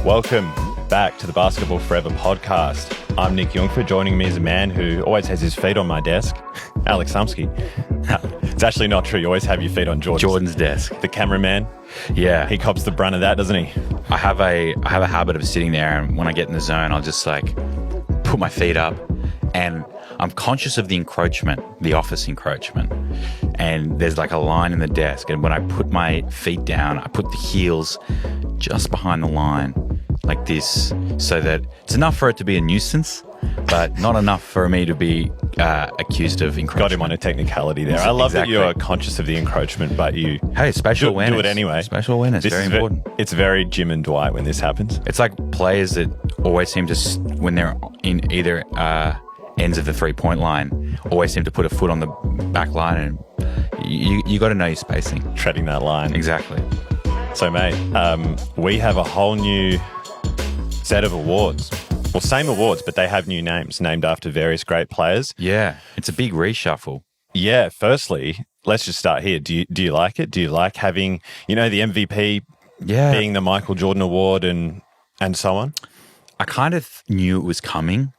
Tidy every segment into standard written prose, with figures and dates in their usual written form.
Welcome back to the Basketball Forever podcast. I'm Nick Jungfer. Joining me is a man who always has his feet on my desk, Alex Sumsky. It's actually not true. You always have your feet on Jordan's desk. The cameraman. Yeah. He cops the brunt of that, doesn't he? I have a habit of sitting there, and when I get in the zone, I'll just like put my feet up, and I'm conscious of the encroachment, the office encroachment. And there's like a line in the desk, and when I put my feet down, I put the heels just behind the line like this, so that it's enough for it to be a nuisance, but not enough for me to be accused of encroachment. Got him on a technicality there. I love that you're conscious of the encroachment, but you spatial awareness. Do it anyway. Spatial awareness, very important. It's very Jim and Dwight when this happens. It's like players that always seem to, when they're in either ends of the three-point line, always seem to put a foot on the back line, and you got to know your spacing. Treading that line. Exactly. So, mate, we have a whole new set of awards. Well, same awards, but they have new names named after various great players. Yeah, it's a big reshuffle. Yeah, firstly, let's just start here. Do you like it? Do you like having, the MVP being the Michael Jordan Award and so on? I kind of knew it was coming.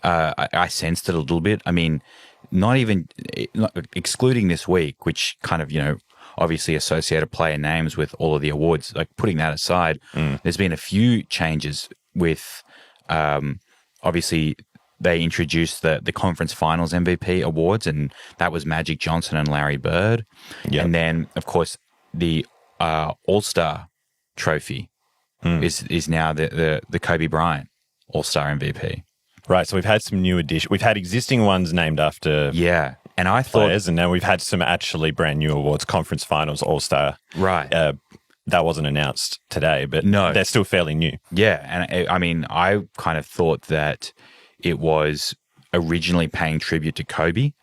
I sensed it a little bit. I mean, not excluding this week, which kind of, obviously associated player names with all of the awards, like putting that aside, there's been a few changes with, obviously they introduced the conference finals MVP awards, and that was Magic Johnson and Larry Bird. Yep. And then, of course, the All-Star trophy is now the Kobe Bryant All-Star MVP. Right, so we've had some new additions. We've had existing ones named after and I players, thought, and now we've had some actually brand new awards, Conference Finals, All-Star. Right. That wasn't announced today, but no, they're still fairly new. Yeah, and I mean, I kind of thought that it was originally paying tribute to Kobe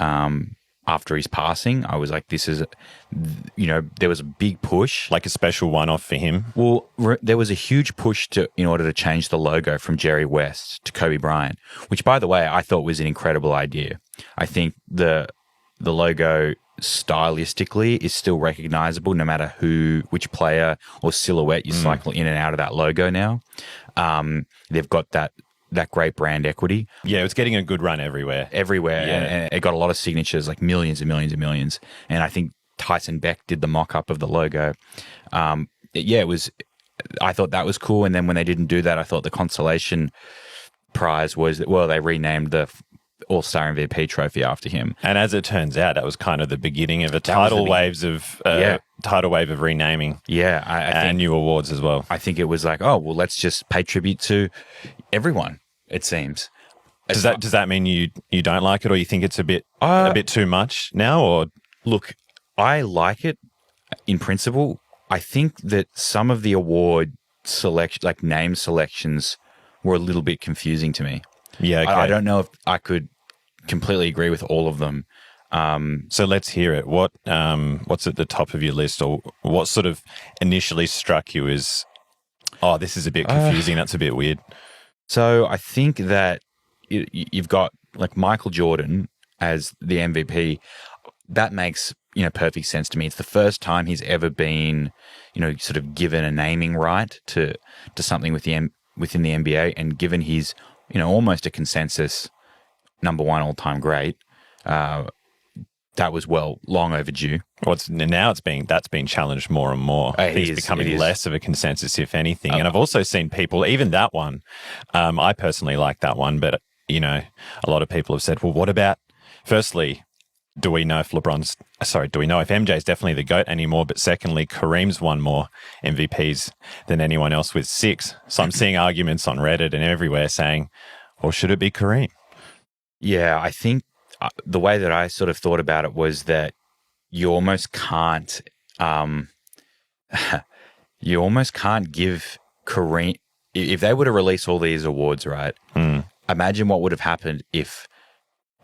after his passing. I was like, this is, there was a big push. Like a special one-off for him? Well, there was a huge push in order to change the logo from Jerry West to Kobe Bryant, which, by the way, I thought was an incredible idea. I think the logo stylistically is still recognizable no matter which player or silhouette you cycle in and out of that logo now. They've got that great brand equity. Yeah, it's getting a good run everywhere. Yeah. And it got a lot of signatures, like millions and millions and millions. And I think Tyson Beck did the mock-up of the logo. It was, I thought that was cool. And then when they didn't do that, I thought the consolation prize was that, they renamed the All-Star MVP trophy after him. And as it turns out, that was kind of the beginning of a tidal wave of renaming. Yeah. I think new awards as well. I think it was like, let's just pay tribute to everyone, it seems. Does that mean you don't like it, or you think it's a bit too much now? Or look, I like it in principle. I think that some of the award name selections were a little bit confusing to me. Yeah, okay. I don't know if I could completely agree with all of them. So let's hear it. What's at the top of your list, or what sort of initially struck you as, this is a bit confusing, that's a bit weird? So I think that you've got like Michael Jordan as the MVP. That makes, perfect sense to me. It's the first time he's ever been, sort of given a naming right to something within the NBA, and given his, almost a consensus number one all-time great. That was long overdue. Well, that's being challenged more and more. He's becoming less of a consensus, if anything. And I've also seen people, even that one, I personally like that one, but a lot of people have said, well, what about, firstly, do we know if MJ's definitely the GOAT anymore? But secondly, Kareem's won more MVPs than anyone else with 6. So I'm seeing arguments on Reddit and everywhere saying, or should it be Kareem? Yeah, I think the way that I sort of thought about it was that you almost can't give Kareem, if they were to release all these awards, right? Imagine what would have happened if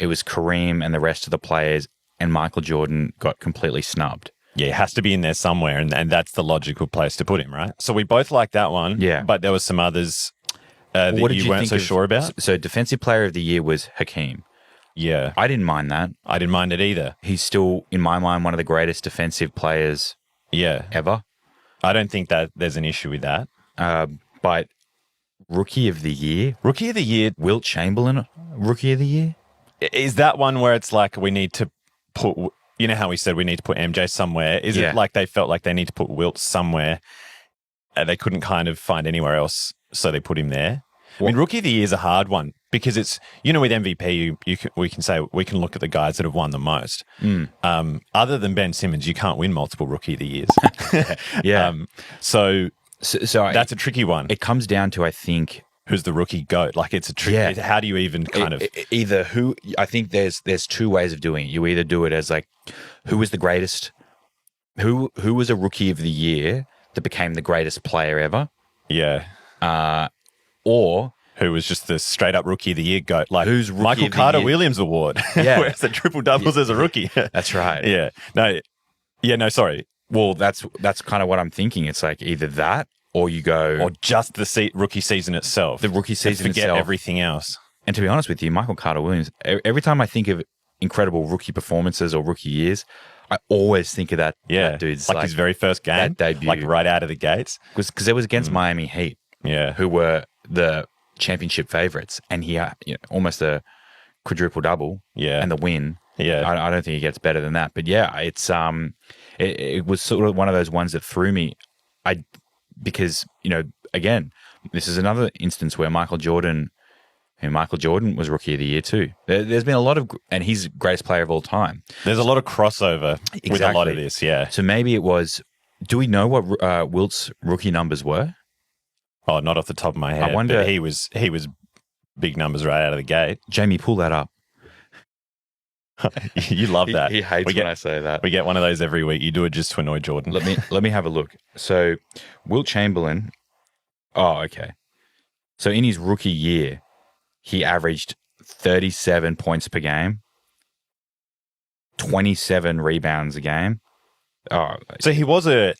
it was Kareem and the rest of the players and Michael Jordan got completely snubbed. Yeah, it has to be in there somewhere, and that's the logical place to put him, right? So we both like that one, but there were some others that you weren't so sure about. So Defensive Player of the Year was Hakeem. Yeah. I didn't mind that. I didn't mind it either. He's still, in my mind, one of the greatest defensive players ever. I don't think that there's an issue with that. But Rookie of the Year, Wilt Chamberlain, Rookie of the Year. Is that one where it's like we need to put, you know how we said we need to put MJ somewhere? Is it like they felt like they need to put Wilt somewhere and they couldn't kind of find anywhere else, so they put him there? I mean, Rookie of the Year is a hard one because it's, with MVP, we can say we can look at the guys that have won the most. Other than Ben Simmons, you can't win multiple Rookie of the Years. So that's a tricky one. It comes down to, I think, who's the rookie GOAT? Like, it's a tricky. How do you even kind of either who? I think there's two ways of doing it. You either do it as like, who was the greatest, who was a Rookie of the Year that became the greatest player ever. Yeah. Or who was just the straight up Rookie of the Year GOAT, like who's Michael Carter Williams Award, where it's the triple doubles as a rookie. That's right. No, sorry. Well, that's kind of what I'm thinking. It's like either that or you go, or just the rookie season itself. The rookie season forget itself. Everything else. And to be honest with you, Michael Carter Williams. Every time I think of incredible rookie performances or rookie years, I always think of that. That dude's like his very first game, that debut, like right out of the gates, because it was against Miami Heat. Who were the championship favorites, and he had almost a quadruple double, and the win. I don't think it gets better than that. But it's it was sort of one of those ones that threw me. Because again, this is another instance where Michael Jordan was Rookie of the Year too. There's been a lot of, and he's greatest player of all time. There's a lot of crossover with a lot of this. So maybe it was. Do we know what Wilt's rookie numbers were? Oh, not off the top of my head. I wonder. But he was big numbers right out of the gate. Jamie, pull that up. You love that. He hates when I say that. We get one of those every week. You do it just to annoy Jordan. Let me have a look. So, Wilt Chamberlain. Oh, okay. So in his rookie year, he averaged 37 points per game, 27 rebounds a game. Oh, so he was the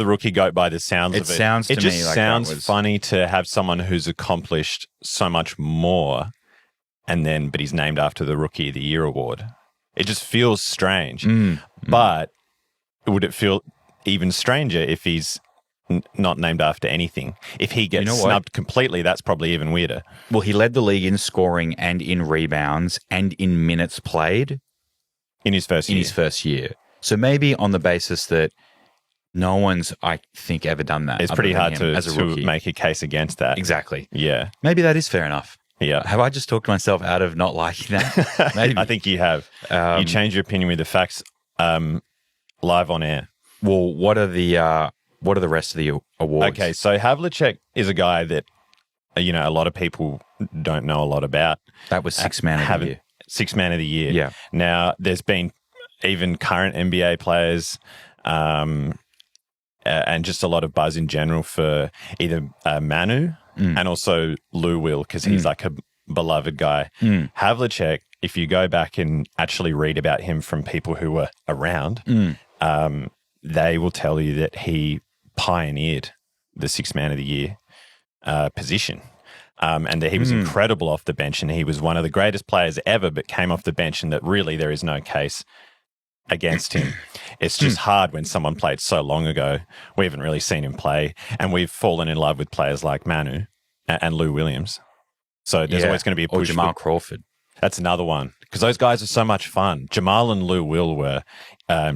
rookie GOAT by the sounds of it. It just sounds funny to have someone who's accomplished so much more, but he's named after the Rookie of the Year award. It just feels strange. But would it feel even stranger if he's not named after anything? If he gets snubbed completely, that's probably even weirder. Well, he led the league in scoring and in rebounds and in minutes played in his first year. So maybe on the basis that no one's, I think, ever done that. It's pretty hard to make a case against that. Exactly. Yeah. Maybe that is fair enough. Yeah. Have I just talked myself out of not liking that? Maybe. I think you have. You changed your opinion with the facts live on air. Well, what are the rest of the awards? Okay, so Havlicek is a guy that a lot of people don't know a lot about. That was Sixth Man of the Year. Sixth Man of the Year. Yeah. Now, there's been even current NBA players and just a lot of buzz in general for either Manu and also Lou Will, because he's like a beloved guy. Havlicek, if you go back and actually read about him from people who were around, they will tell you that he pioneered the Sixth Man of the Year position. And that he was incredible off the bench, and he was one of the greatest players ever, but came off the bench, and that really there is no case against him. It's just hard when someone played so long ago. We haven't really seen him play, and we've fallen in love with players like Manu and Lou Williams. So there's always going to be a push. Or Jamal Crawford. That's another one, because those guys are so much fun. Jamal and Lou Will were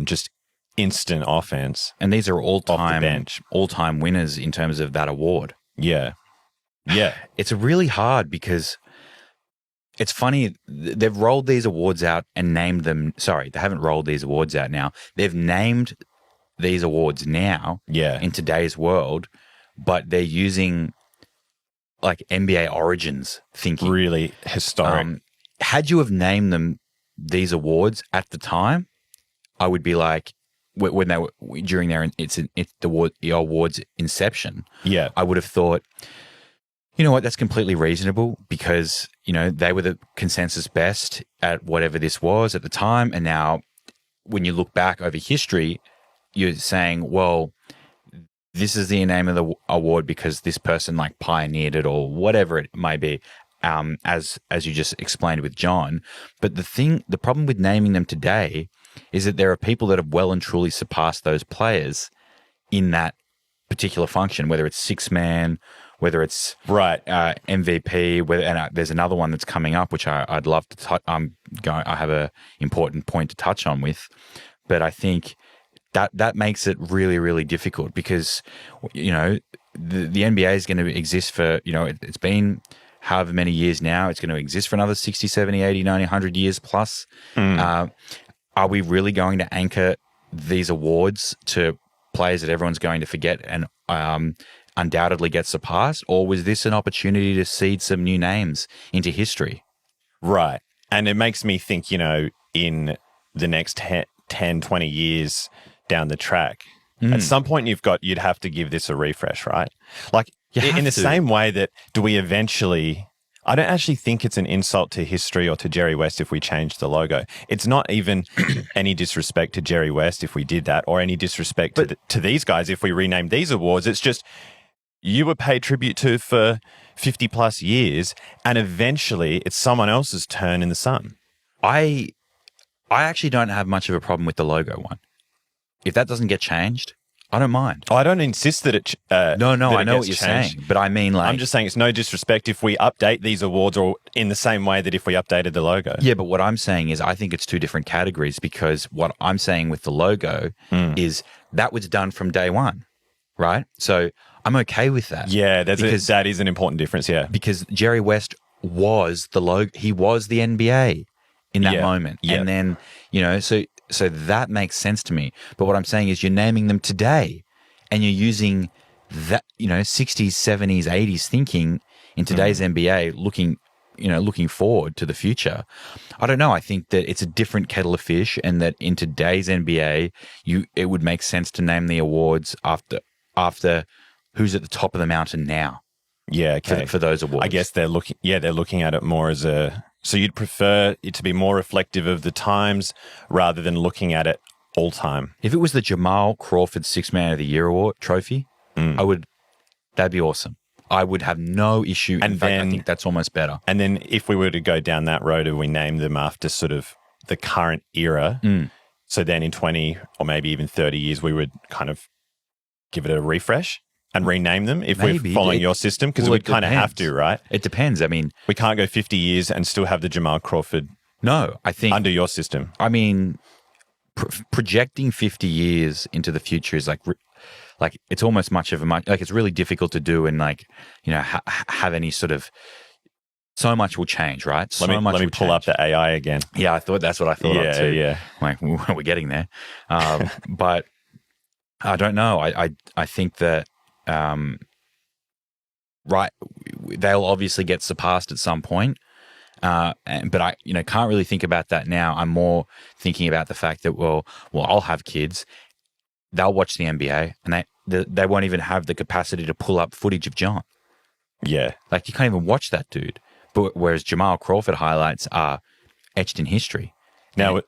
just instant offense. And these are all-time winners in terms of that award. Yeah. It's really hard because it's funny. They've rolled these awards out and named them. Sorry, they haven't rolled these awards out now. They've named these awards now in today's world, but they're using like NBA Origins thinking. Really historic. Had you have named them these awards at the time, I would be like, when they were during the awards inception. Yeah, I would have thought, you know what, that's completely reasonable because they were the consensus best at whatever this was at the time, and now when you look back over history, you're saying, well, this is the name of the award because this person like pioneered it or whatever it may be. As you just explained with John, but the problem with naming them today is that there are people that have well and truly surpassed those players in that particular function, whether it's six man, whether it's MVP, there's another one that's coming up, which I'd love to touch. I have a important point to touch on with, but I think that makes it really, really difficult because, you know, the NBA is going to exist for, you know, it's been however many years now. It's going to exist for another 60, 70, 80, 90, 100 years plus. Are we really going to anchor these awards to players that everyone's going to forget and undoubtedly get surpassed? Or was this an opportunity to seed some new names into history? Right. And it makes me think, you know, in the next 10, 20 years down the track, at some point you'd have to give this a refresh, right? Like in the same way that do we eventually... I don't actually think it's an insult to history or to Jerry West if we change the logo. It's not even any disrespect to Jerry West if we did that, or any disrespect to these guys if we renamed these awards. It's just you were paid tribute to for 50 plus years, and eventually it's someone else's turn in the sun. I actually don't have much of a problem with the logo one. If that doesn't get changed, I don't mind. Oh, I don't insist that it... No, I know what you're saying, but I mean, like... I'm just saying it's no disrespect if we update these awards or in the same way that if we updated the logo. Yeah, but what I'm saying is I think it's two different categories, because what I'm saying with the logo is that was done from day one, right? So I'm okay with that. Yeah, that is an important difference, yeah. Because Jerry West was the logo. He was the NBA in that moment. Yeah. And then, you know, so that makes sense to me. But what I'm saying is you're naming them today and you're using that, you know, 60s, 70s, 80s thinking in today's NBA looking forward to the future. I don't know. I think that it's a different kettle of fish, and that in today's NBA, it would make sense to name the awards after who's at the top of the mountain now. Yeah, okay. For those awards. I guess they're looking at it more as so you'd prefer it to be more reflective of the times rather than looking at it all time. If it was the Jamal Crawford Six Man of the Year award trophy, that'd be awesome. I would have no issue. In fact, I think that's almost better. And then if we were to go down that road and we name them after sort of the current era, so then in 20 or maybe even 30 years, we would kind of give it a refresh and rename them if we're following your system, because we'd kind of have to, right? It depends. I mean, we can't go 50 years and still have the Jamal Crawford. No, I think under your system. I mean, projecting 50 years into the future is like it's almost it's really difficult to do, and like, you know, have any sort of, so much will change, right? Let me pull up the AI again. Yeah, that's what I thought of too. Yeah. Like, we're getting there. But I don't know. I think that, right, they'll obviously get surpassed at some point. But I, you know, can't really think about that now. I'm more thinking about the fact that, well, I'll have kids. They'll watch the NBA, and they won't even have the capacity to pull up footage of John. Yeah. Like, you can't even watch that dude. But whereas Jamal Crawford highlights are etched in history. Now,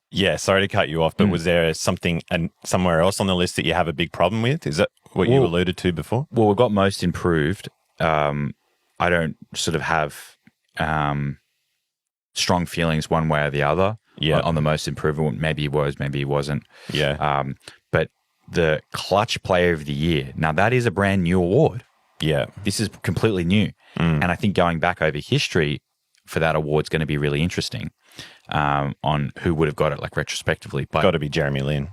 yeah, sorry to cut you off, but was there something somewhere else on the list that you have a big problem with? Is that what you alluded to before? Well, we've got most improved. I don't sort of have strong feelings one way or the other on the most improved. Maybe he was, maybe he wasn't. Yeah. But the clutch player of the year, now that is a brand new award. Yeah. This is completely new. And I think going back over history for that award is going to be really interesting on who would have got it, like, retrospectively. But got to be Jeremy Lin.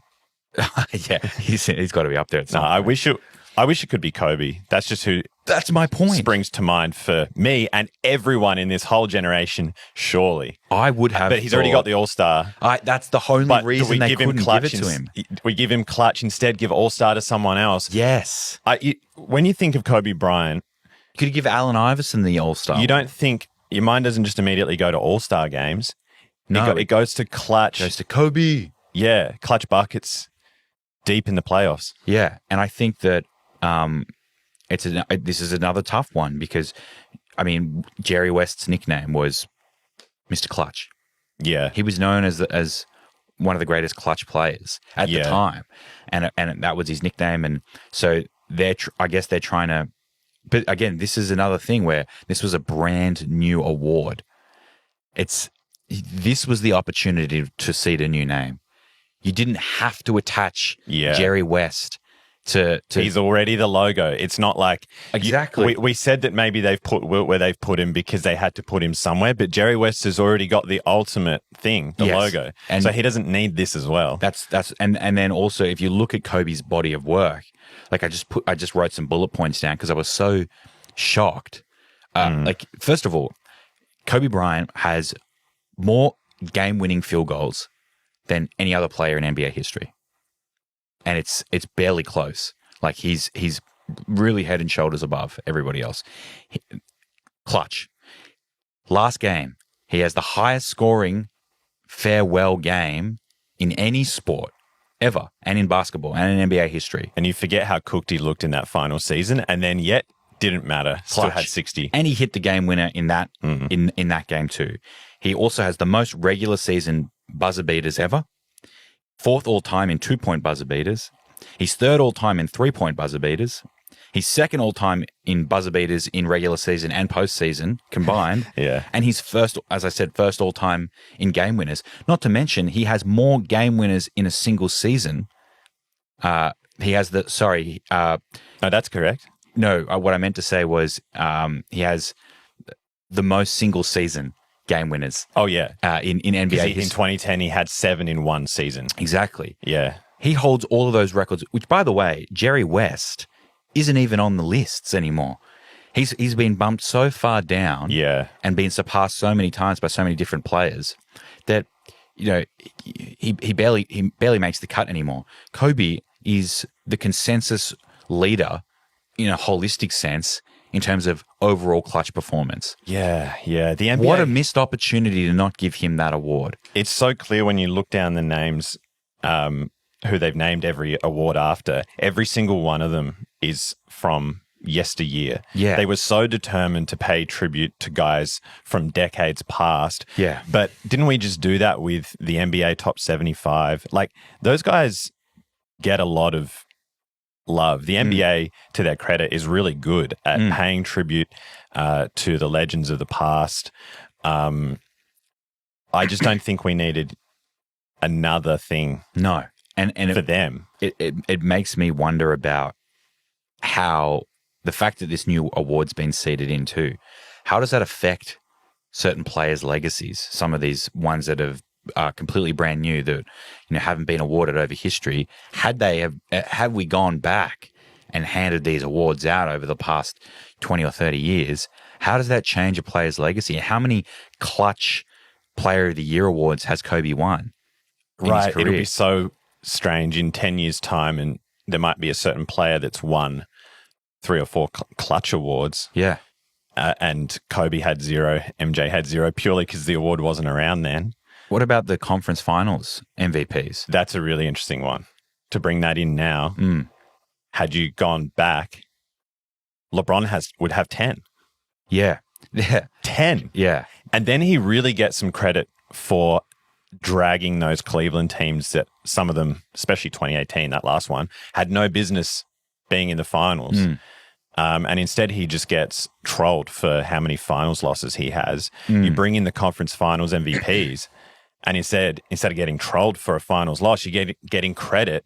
Yeah, he's got to be up there at some point. I wish it could be Kobe. That's just who. That's my point. Springs to mind for me and everyone in this whole generation. Surely, I would have. But he's already got the All-Star. That's the only reason they couldn't give it to him. We give him clutch instead. Give All-Star to someone else. Yes. When you think of Kobe Bryant, you could give Allen Iverson the All-Star. You don't think your mind doesn't just immediately go to All-Star games. No, it goes to clutch. It goes to Kobe. Yeah, clutch buckets deep in the playoffs. Yeah, and I think that this is another tough one, because, I mean, Jerry West's nickname was Mr. Clutch. Yeah, he was known as one of the greatest clutch players at the time, and that was his nickname. And so I guess they're trying to. But again, this is another thing where this was a brand new award. This was the opportunity to seed a new name. You didn't have to attach Jerry West He's already the logo. It's not like exactly. We said that maybe they've put where they've put him because they had to put him somewhere, but Jerry West has already got the ultimate thing, the logo, and so he doesn't need this as well. That's and then also if you look at Kobe's body of work, like I just wrote some bullet points down because I was so shocked. Like first of all, Kobe Bryant has more game-winning field goals than any other player in NBA history. And it's barely close. Like he's really head and shoulders above everybody else. Clutch. Last game, he has the highest scoring farewell game in any sport ever, and in basketball and in NBA history. And you forget how cooked he looked in that final season, and then yet didn't matter. Clutch. Still had 60. And he hit the game winner in that in that game too. He also has the most regular season buzzer beaters ever. 4th all-time in 2-point buzzer beaters. He's 3rd all-time in 3-point buzzer beaters. He's 2nd all-time in buzzer beaters in regular season and postseason combined. Yeah. And he's first all-time in game winners. Not to mention, he has more game winners in a single season. He has no, that's correct. No, what I meant to say was he has the most single season game winners. Oh, yeah. In NBA in 2010, he had 7 in one season. Exactly. Yeah. He holds all of those records, which, by the way, Jerry West isn't even on the lists anymore. He's been bumped so far down and been surpassed so many times by so many different players that, he barely makes the cut anymore. Kobe is the consensus leader in a holistic sense in terms of overall clutch performance. Yeah. The NBA. What a missed opportunity to not give him that award. It's so clear when you look down the names who they've named every award after. Every single one of them is from yesteryear. Yeah. They were so determined to pay tribute to guys from decades past. Yeah. But didn't we just do that with the NBA Top 75? Like, those guys get a lot of love. The NBA, to their credit, is really good at paying tribute to the legends of the past. I just don't think we needed another thing. No, and for them, it makes me wonder about how the fact that this new award's been seeded into, how does that affect certain players' legacies? Some of these ones that have completely brand new that haven't been awarded over history. Had we gone back and handed these awards out over the past 20 or 30 years, how does that change a player's legacy? How many clutch Player of the Year awards has Kobe won? Right, it'll be so strange in 10 years' time, and there might be a certain player that's won 3 or 4 clutch awards. Yeah. And Kobe had 0, MJ had 0, purely because the award wasn't around then. What about the conference finals MVPs? That's a really interesting one. To bring that in now, had you gone back, LeBron would have 10. Yeah. 10. Yeah. And then he really gets some credit for dragging those Cleveland teams that some of them, especially 2018, that last one, had no business being in the finals. And instead, he just gets trolled for how many finals losses he has. You bring in the conference finals MVPs, and instead of getting trolled for a finals loss, you're getting credit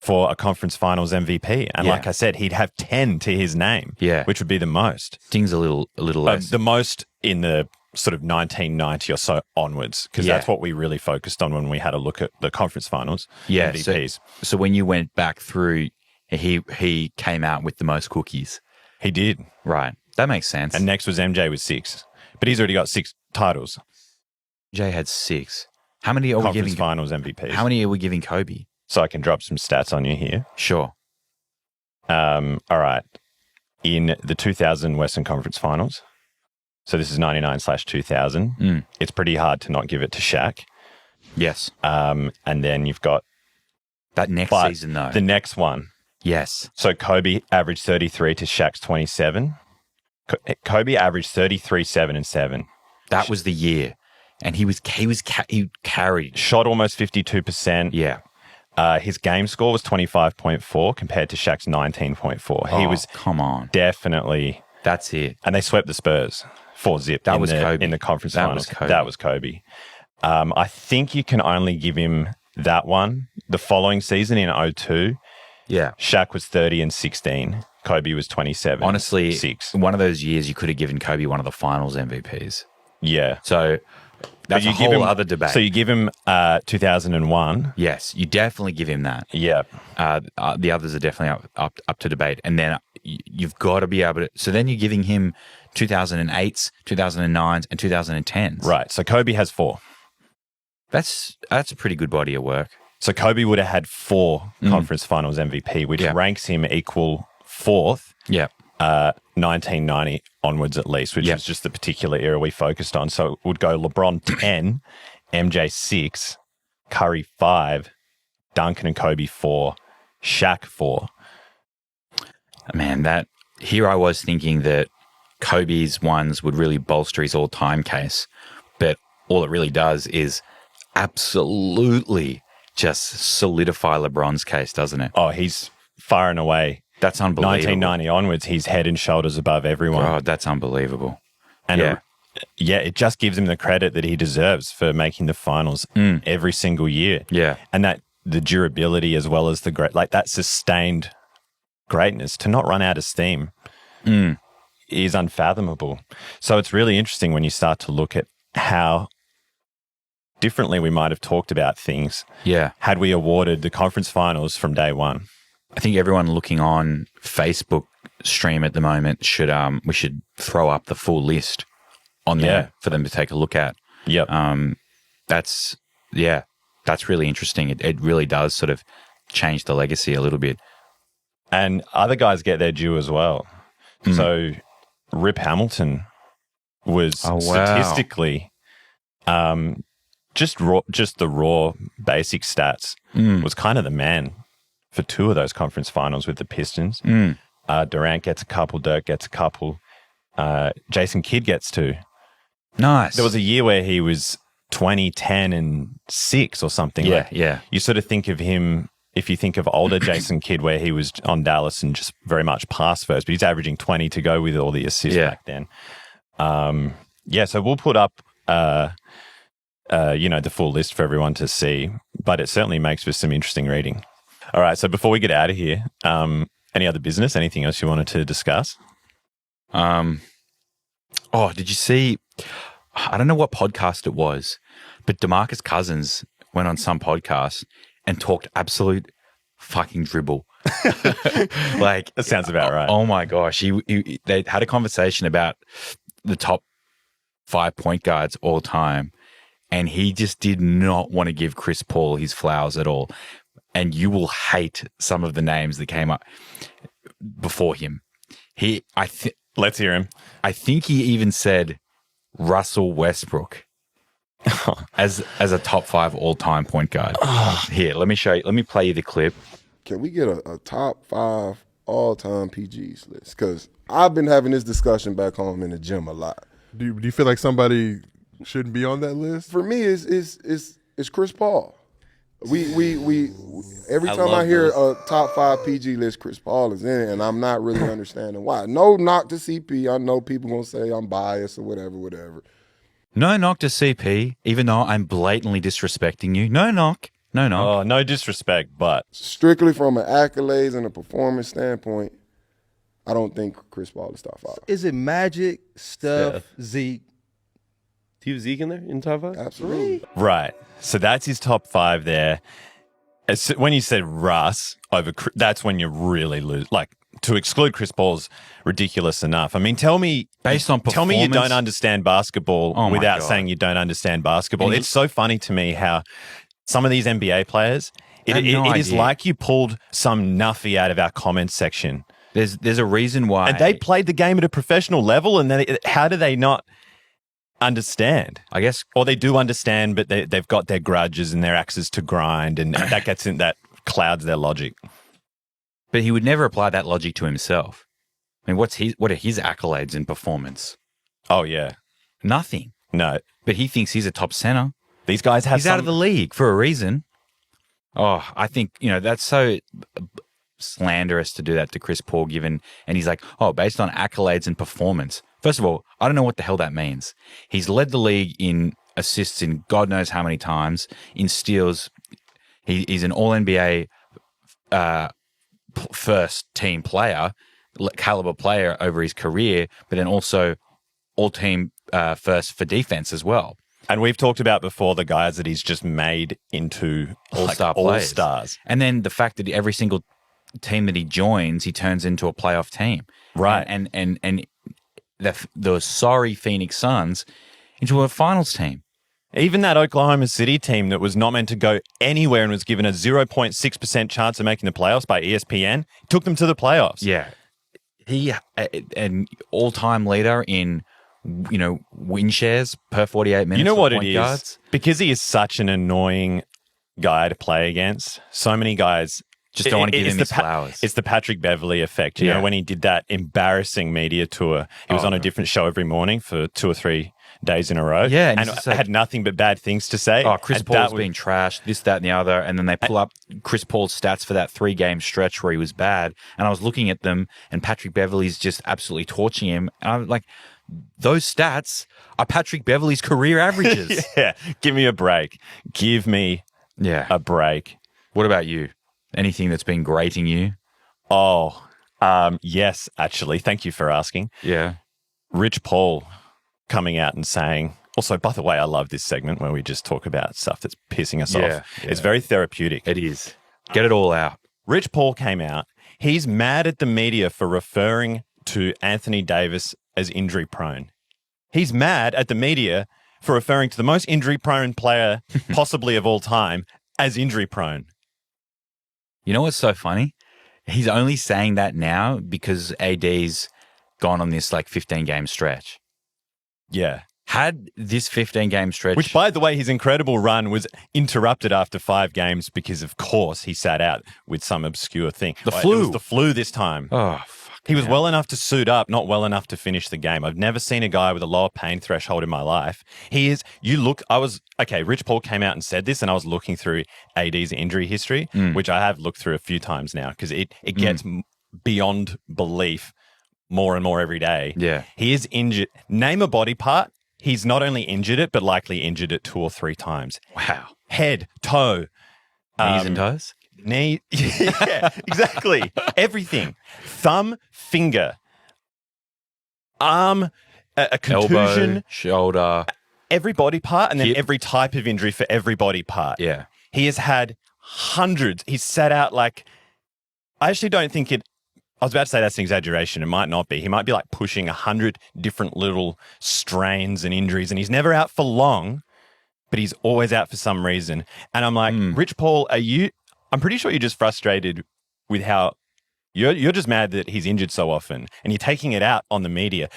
for a conference finals MVP. And like I said, he'd have 10 to his name, which would be the most. Stings a little less. The most in the sort of 1990 or so onwards, because that's what we really focused on when we had a look at the conference finals MVPs. So when you went back through, he came out with the most cookies. He did. Right. That makes sense. And next was MJ with 6. But he's already got 6 titles. Jay had 6. How many are we giving? Conference finals MVPs. How many are we giving Kobe? So I can drop some stats on you here. Sure. All right. In the 2000 Western Conference Finals, so this is 99/2000, it's pretty hard to not give it to Shaq. Yes. And then you've got... That next season, though. The next one. Yes. So Kobe averaged 33 to Shaq's 27. Kobe averaged 33, 7, and 7. That was the year. And he carried. Shot almost 52%. Yeah. His game score was 25.4 compared to Shaq's 19.4. He was come on. Definitely. That's it. And they swept the Spurs 4-0 That was Kobe. In the conference That finals. Was Kobe. That was Kobe. I think you can only give him that one. The following season in 2002, Yeah. Shaq was 30 and 16. Kobe was 27. Honestly, 6. One of those years you could have given Kobe one of the finals MVPs. Yeah. So that's a whole other debate. So you give him 2001. Yes, you definitely give him that. Yeah. The others are definitely up to debate. And then you've got to be able to. So then you're giving him 2008s, 2009s, and 2010s. Right. So Kobe has 4. That's a pretty good body of work. So Kobe would have had 4 conference finals MVP, which ranks him equal 4th. Yeah. 1990 onwards at least, which was just the particular era we focused on. So it would go LeBron 10, MJ 6, Curry 5, Duncan and Kobe 4, Shaq 4. Man, here I was thinking that Kobe's ones would really bolster his all-time case, but all it really does is absolutely just solidify LeBron's case, doesn't it? Oh, he's far and away. That's unbelievable. 1990 onwards, he's head and shoulders above everyone. God, that's unbelievable. And it just gives him the credit that he deserves for making the finals every single year. Yeah. And that the durability as well as the that sustained greatness to not run out of steam is unfathomable. So it's really interesting when you start to look at how differently we might have talked about things had we awarded the conference finals from day one. I think everyone looking on Facebook stream at the moment we should throw up the full list on there for them to take a look at. Yep. That's really interesting. It really does sort of change the legacy a little bit. And other guys get their due as well. So Rip Hamilton was statistically just the raw basic stats was kind of the man for 2 of those conference finals with the Pistons. Durant gets a couple, Dirk gets a couple, Jason Kidd gets 2. Nice. There was a year where he was 20, 10, and 6 or something. Yeah. You sort of think of him, if you think of older Jason Kidd, where he was on Dallas and just very much pass first, but he's averaging 20 to go with all the assists back then. So we'll put up, the full list for everyone to see, but it certainly makes for some interesting reading. All right, so before we get out of here, any other business? Anything else you wanted to discuss? Did you see? I don't know what podcast it was, but DeMarcus Cousins went on some podcast and talked absolute fucking dribble. That sounds about right. Oh my gosh, they had a conversation about the top 5 point guards all time, and he just did not want to give Chris Paul his flowers at all. And you will hate some of the names that came up before him. Let's hear him. I think he even said Russell Westbrook as a top 5 all-time point guard. Here, let me show you. Let me play you the clip. Can we get a top 5 all-time PGs list? Because I've been having this discussion back home in the gym a lot. Do you feel like somebody shouldn't be on that list? For me, it's Chris Paul. We every time I hear a top 5 PG list, Chris Paul is in it, and I'm not really understanding why. No knock to CP. I know people gonna say I'm biased or whatever. No knock to CP, even though I'm blatantly disrespecting you. No knock. Oh, no disrespect, but strictly from an accolades and a performance standpoint, I don't think Chris Paul is top 5. Is it Magic, Steph, Zeke? Do you have Zeke in there in top 5? Absolutely. Right. So that's his top 5 there. When you said Russ that's when you really lose. Like, to exclude Chris Paul's ridiculous enough. I mean, tell me based on tell me you don't understand basketball without saying you don't understand basketball. It's so funny to me how some of these NBA players, it is like you pulled some nuffy out of our comments section. There's a reason why. And they played the game at a professional level, and then how do they not understand? I guess, or they do understand, but they've got their grudges and their axes to grind, and that clouds their logic. But he would never apply that logic to himself. I mean, what are his accolades in performance? Oh yeah, nothing. No, but he thinks he's a top center. These guys have. He's out of the league for a reason. Oh, I think that's so slanderous to do that to Chris Paul. And he's like, based on accolades and performance. First of all, I don't know what the hell that means. He's led the league in assists in God knows how many times, in steals. He's an All-NBA first team player, caliber player over his career, but then also all team first for defense as well. And we've talked about before the guys that he's just made into all-stars. And then the fact that every single team that he joins, he turns into a playoff team. Right. And the sorry Phoenix Suns into a finals team. Even that Oklahoma City team that was not meant to go anywhere and was given a 0.6% chance of making the playoffs by ESPN, took them to the playoffs. Yeah. He, an all-time leader in, win shares per 48 minutes. You know what it is? Guards. Because he is such an annoying guy to play against, so many guys just don't want to give him his flowers. It's the Patrick Beverley effect. You know, when he did that embarrassing media tour, he was on a different show every morning for 2 or 3 days in a row. Yeah. And I had nothing but bad things to say. Oh, Chris Paul's being trashed, this, that, and the other. And then they pull up Chris Paul's stats for that 3-game stretch where he was bad. And I was looking at them, and Patrick Beverley's just absolutely torching him. And I'm like, those stats are Patrick Beverley's career averages. Yeah. Give me a break. Give me a break. What about you? Anything that's been grating you? Oh, yes, actually. Thank you for asking. Yeah. Rich Paul coming out and saying, also, by the way, I love this segment where we just talk about stuff that's pissing us off. Yeah. It's very therapeutic. It is. Get it all out. Rich Paul came out. He's mad at the media for referring to Anthony Davis as injury prone. He's mad at the media for referring to the most injury prone player possibly of all time as injury prone. You know what's so funny? He's only saying that now because AD's gone on this 15-game stretch. Yeah. Had this 15-game stretch... Which, by the way, his incredible run was interrupted after 5 games because, of course, he sat out with some obscure thing. The flu. It was the flu this time. Oh, fuck. He was well enough to suit up, not well enough to finish the game. I've never seen a guy with a lower pain threshold in my life. Rich Paul came out and said this, and I was looking through AD's injury history, which I have looked through a few times now because it gets beyond belief more and more every day. Yeah. He is injured. Name a body part. He's not only injured it, but likely injured it 2 or 3 times. Wow. Head, toe. Knees and toes? Knee. Yeah, exactly. Everything. Thumb, finger, arm, a contusion. Elbow, shoulder. Every body part, and then hip. every type of injury for every body part. Yeah. He has had hundreds. He's sat out I actually don't think it... I was about to say that's an exaggeration. It might not be. He might be pushing 100 different little strains and injuries, and he's never out for long, but he's always out for some reason. And I'm like, Rich Paul, I'm pretty sure you're just frustrated with how you're just mad that he's injured so often, and you're taking it out on the media.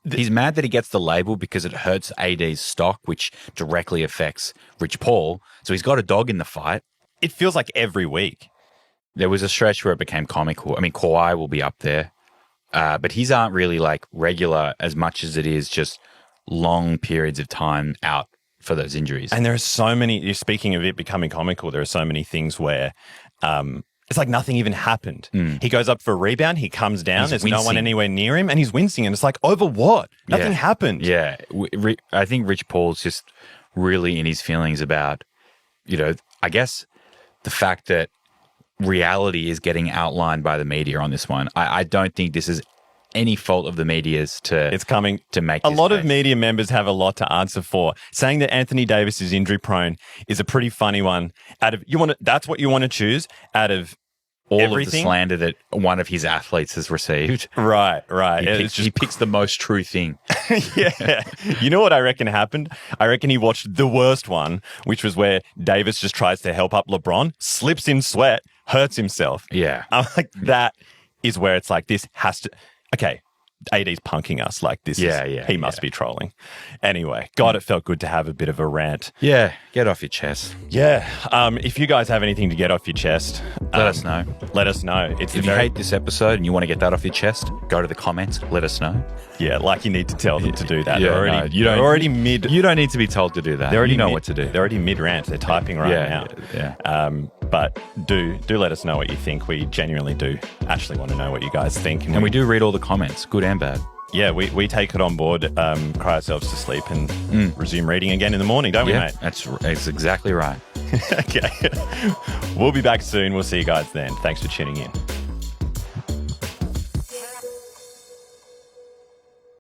He's mad that he gets the label because it hurts AD's stock, which directly affects Rich Paul. So he's got a dog in the fight. It feels like every week. There was a stretch where it became comical. I mean, Kawhi will be up there, but his aren't really regular as much as it is just long periods of time out for those injuries. And there are so many, speaking of it becoming comical, there are so many things where it's like nothing even happened. He goes up for a rebound, he comes down, there's no one anywhere near him, and he's wincing. And it's like, over what? Nothing happened. Yeah. I think Rich Paul's just really in his feelings about, I guess the fact that reality is getting outlined by the media on this one. I don't think this is any fault of the media's to make a lot of media members have a lot to answer for. Saying that Anthony Davis is injury prone is a pretty funny one. That's what you want to choose out of all everything? Of the slander that one of his athletes has received. Right. He picks the most true thing. Yeah. You know what I reckon happened? I reckon he watched the worst one, which was where Davis just tries to help up LeBron, slips in sweat, hurts himself. Yeah. I'm like, that is where it's like, this has to... Okay, AD's punking us like this. He must be trolling. Anyway, God, it felt good to have a bit of a rant. Yeah, get off your chest. Yeah. If you guys have anything to get off your chest, let us know. Let us know. If you hate this episode and you want to get that off your chest, go to the comments. Let us know. Yeah, you need to tell them to do that. Yeah, You don't need to be told to do that. You know what to do. They're already mid-rant. They're typing now. Yeah. But do let us know what you think. We genuinely do actually want to know what you guys think. And we do read all the comments, good and bad. Yeah, we take it on board, cry ourselves to sleep, and resume reading again in the morning, don't we, mate? That's exactly right. Okay. We'll be back soon. We'll see you guys then. Thanks for tuning in.